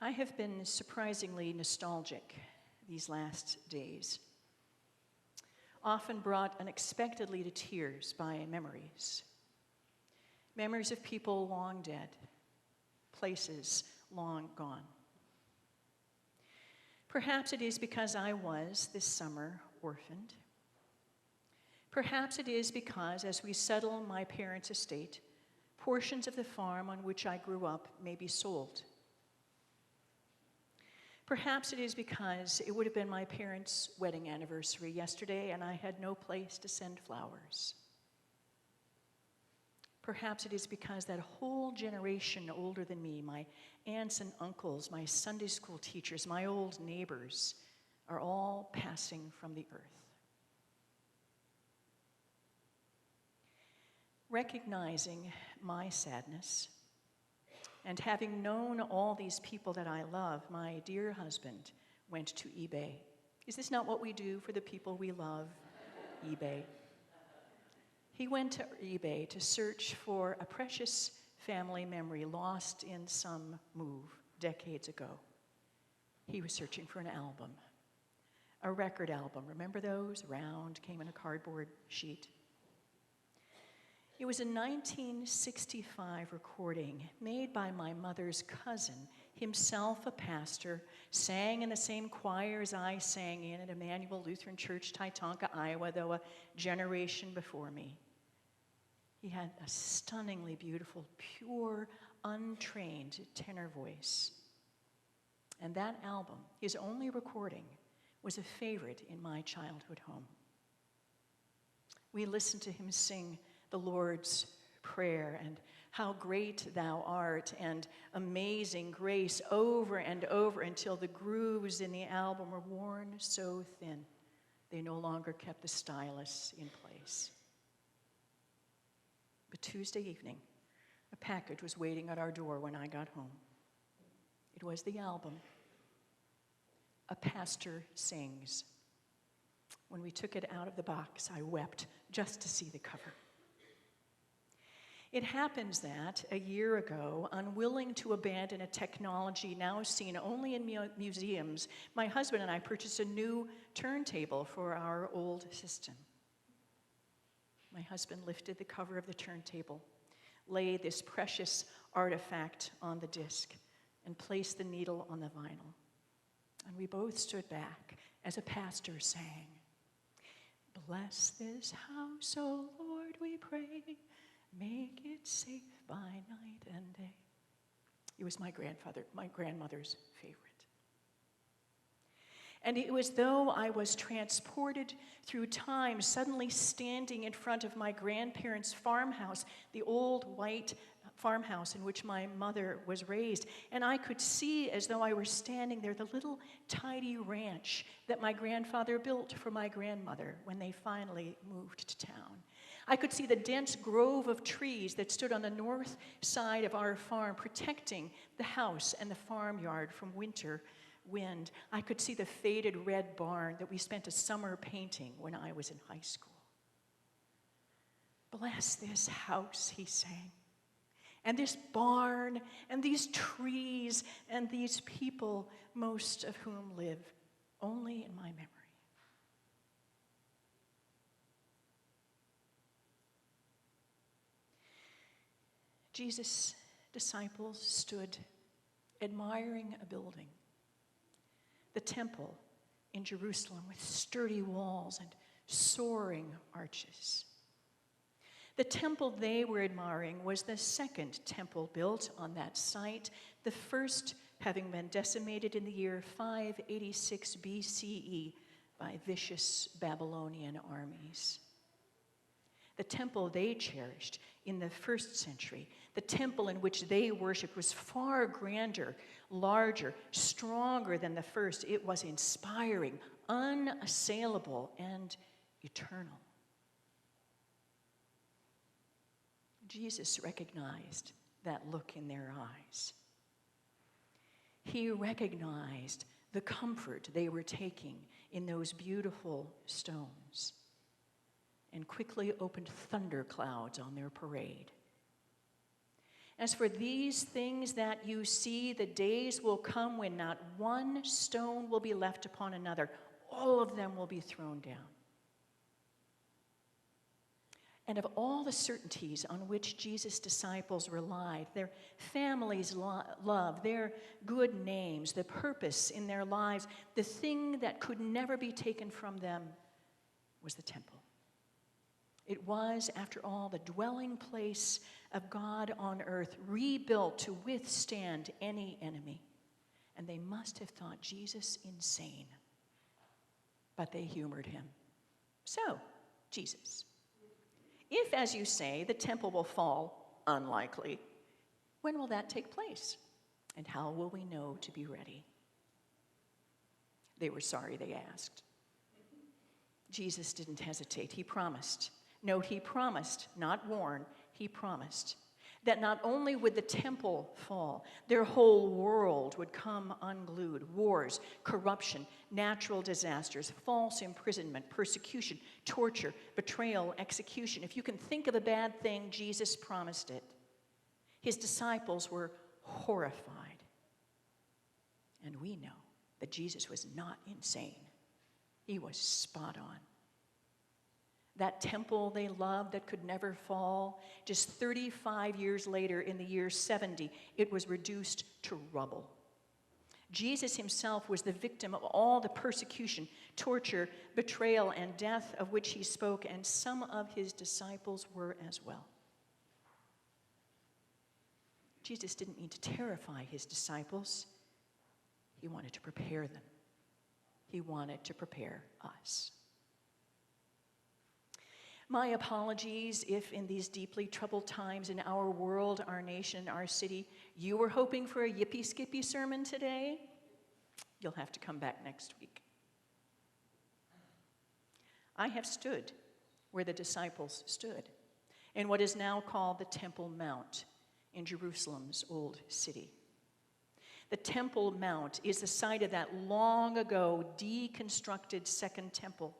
I have been surprisingly nostalgic these last days, often brought unexpectedly to tears by memories. Memories of people long dead, places long gone. Perhaps it is because I was, this summer, orphaned. Perhaps it is because, as we settle my parents' estate, portions of the farm on which I grew up may be sold. Perhaps it is because it would have been my parents' wedding anniversary yesterday and I had no place to send flowers. Perhaps it is because that whole generation older than me, my aunts and uncles, my Sunday school teachers, my old neighbors, are all passing from the earth. Recognizing my sadness, and having known all these people that I love, my dear husband went to eBay. Is this not what we do for the people we love? eBay. He went to eBay to search for a precious family memory lost in some move decades ago. He was searching for an album, a record album. Remember those? Round, came in a cardboard sheet. It was a 1965 recording made by my mother's cousin, himself a pastor, sang in the same choir as I sang in at Emmanuel Lutheran Church, Titonka, Iowa, though a generation before me. He had a stunningly beautiful, pure, untrained tenor voice. And that album, his only recording, was a favorite in my childhood home. We listened to him sing the Lord's Prayer and how great thou art and amazing grace over and over until the grooves in the album were worn so thin they no longer kept the stylus in place. But Tuesday evening, a package was waiting at our door when I got home. It was the album, A Pastor Sings. When we took it out of the box, I wept just to see the cover. It happens that, a year ago, unwilling to abandon a technology now seen only in museums, my husband and I purchased a new turntable for our old system. My husband lifted the cover of the turntable, laid this precious artifact on the disc, and placed the needle on the vinyl. And we both stood back as a pastor sang, "Bless this house, O Lord, we pray. Make it safe by night and day." It was my grandmother's favorite. And it was though I was transported through time, suddenly standing in front of my grandparents' farmhouse, the old white farmhouse in which my mother was raised, and I could see, as though I were standing there, the little tidy ranch that my grandfather built for my grandmother when they finally moved to town. I could see the dense grove of trees that stood on the north side of our farm, protecting the house and the farmyard from winter wind. I could see the faded red barn that we spent a summer painting when I was in high school. "Bless this house," he sang, "and this barn, and these trees, and these people, most of whom live only in my memory." Jesus' disciples stood admiring a building, the temple in Jerusalem with sturdy walls and soaring arches. The temple they were admiring was the second temple built on that site, the first having been decimated in the year 586 BCE by vicious Babylonian armies. The temple they cherished in the first century, the temple in which they worshiped, was far grander, larger, stronger than the first. It was inspiring, unassailable, and eternal. Jesus recognized that look in their eyes. He recognized the comfort they were taking in those beautiful stones, and quickly opened thunder clouds on their parade. As for these things that you see, the days will come when not one stone will be left upon another. All of them will be thrown down. And of all the certainties on which Jesus' disciples relied, their families' love, their good names, the purpose in their lives, the thing that could never be taken from them was the temple. It was, after all, the dwelling place of God on earth, rebuilt to withstand any enemy. And they must have thought Jesus insane. But they humored him. So, Jesus, if, as you say, the temple will fall, unlikely, when will that take place? And how will we know to be ready? They were sorry they asked. Jesus didn't hesitate. He promised. Note, he promised, not warn, he promised that not only would the temple fall, their whole world would come unglued. Wars, corruption, natural disasters, false imprisonment, persecution, torture, betrayal, execution. If you can think of a bad thing, Jesus promised it. His disciples were horrified. And we know that Jesus was not insane. He was spot on. That temple they loved that could never fall, just 35 years later, in the year 70, it was reduced to rubble. Jesus himself was the victim of all the persecution, torture, betrayal, and death of which he spoke, and some of his disciples were as well. Jesus didn't need to terrify his disciples. He wanted to prepare them. He wanted to prepare us. My apologies if in these deeply troubled times in our world, our nation, our city, you were hoping for a yippee-skippy sermon today. You'll have to come back next week. I have stood where the disciples stood, in what is now called the Temple Mount in Jerusalem's old city. The Temple Mount is the site of that long ago deconstructed Second Temple,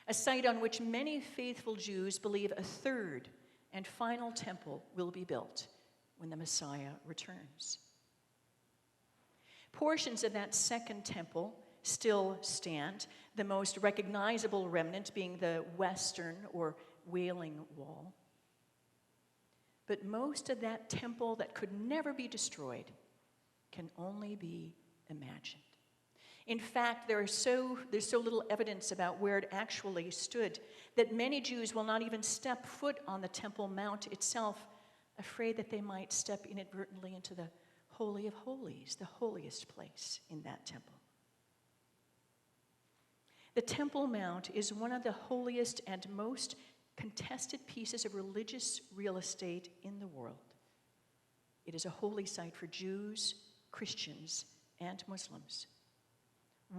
a site on which many faithful Jews believe a third and final temple will be built when the Messiah returns. Portions of that second temple still stand, the most recognizable remnant being the western or Wailing Wall. But most of that temple that could never be destroyed can only be imagined. In fact, there's so little evidence about where it actually stood that many Jews will not even step foot on the Temple Mount itself, afraid that they might step inadvertently into the Holy of Holies, the holiest place in that temple. The Temple Mount is one of the holiest and most contested pieces of religious real estate in the world. It is a holy site for Jews, Christians, and Muslims.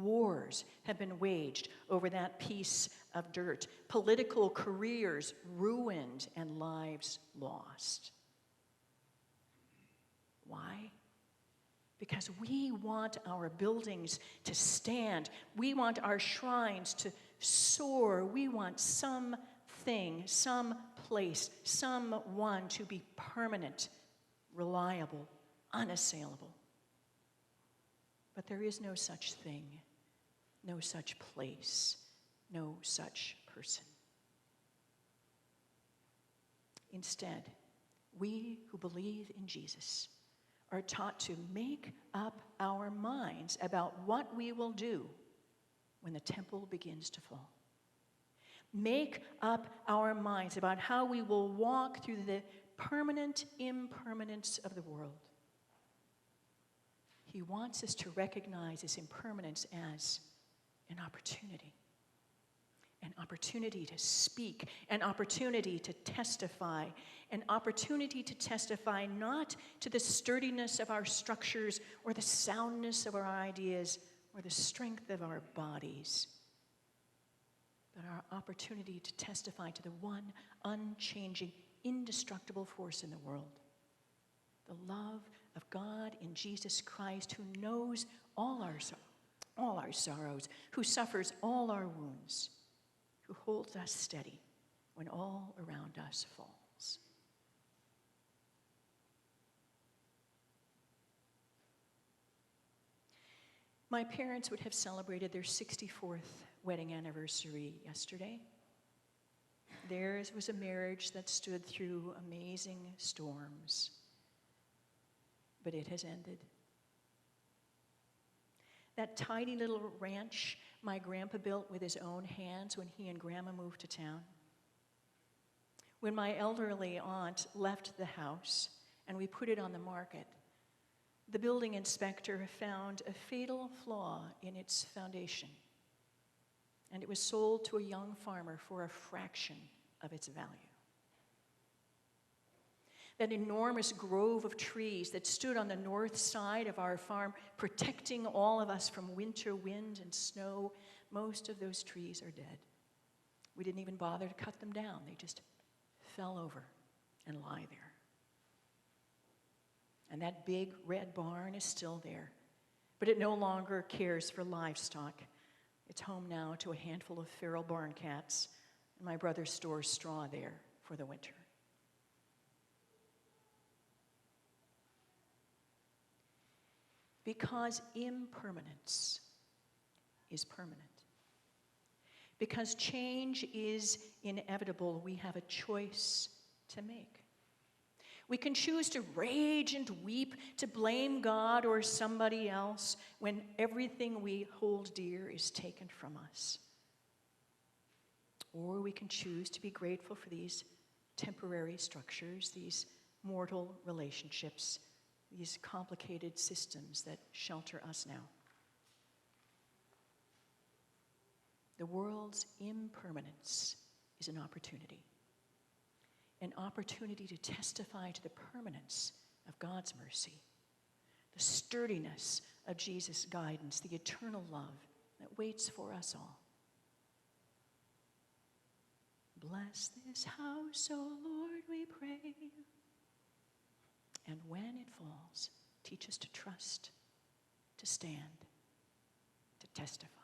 Wars have been waged over that piece of dirt, political careers ruined, and lives lost. Why? Because we want our buildings to stand. We want our shrines to soar. We want something, some place, someone to be permanent, reliable, unassailable. But there is no such thing, no such place, no such person. Instead, we who believe in Jesus are taught to make up our minds about what we will do when the temple begins to fall. Make up our minds about how we will walk through the permanent impermanence of the world. He wants us to recognize this impermanence as an opportunity to speak, an opportunity to testify, not to the sturdiness of our structures or the soundness of our ideas or the strength of our bodies, but our opportunity to testify to the one unchanging, indestructible force in the world, the love of God in Jesus Christ, who knows all our sorrows, who suffers all our wounds, who holds us steady when all around us falls. My parents would have celebrated their 64th wedding anniversary yesterday. Theirs was a marriage that stood through amazing storms, but it has ended. That tiny little ranch my grandpa built with his own hands when he and Grandma moved to town. When my elderly aunt left the house and we put it on the market, the building inspector found a fatal flaw in its foundation, and it was sold to a young farmer for a fraction of its value. That enormous grove of trees that stood on the north side of our farm, protecting all of us from winter wind and snow, most of those trees are dead. We didn't even bother to cut them down. They just fell over and lie there. And that big red barn is still there, but it no longer cares for livestock. It's home now to a handful of feral barn cats, and my brother stores straw there for the winter. Because impermanence is permanent. Because change is inevitable, we have a choice to make. We can choose to rage and weep, to blame God or somebody else when everything we hold dear is taken from us. Or we can choose to be grateful for these temporary structures, these mortal relationships, these complicated systems that shelter us now. The world's impermanence is an opportunity to testify to the permanence of God's mercy, the sturdiness of Jesus' guidance, the eternal love that waits for us all. Bless this house, O Lord, we pray. And when it falls, teach us to trust, to stand, to testify.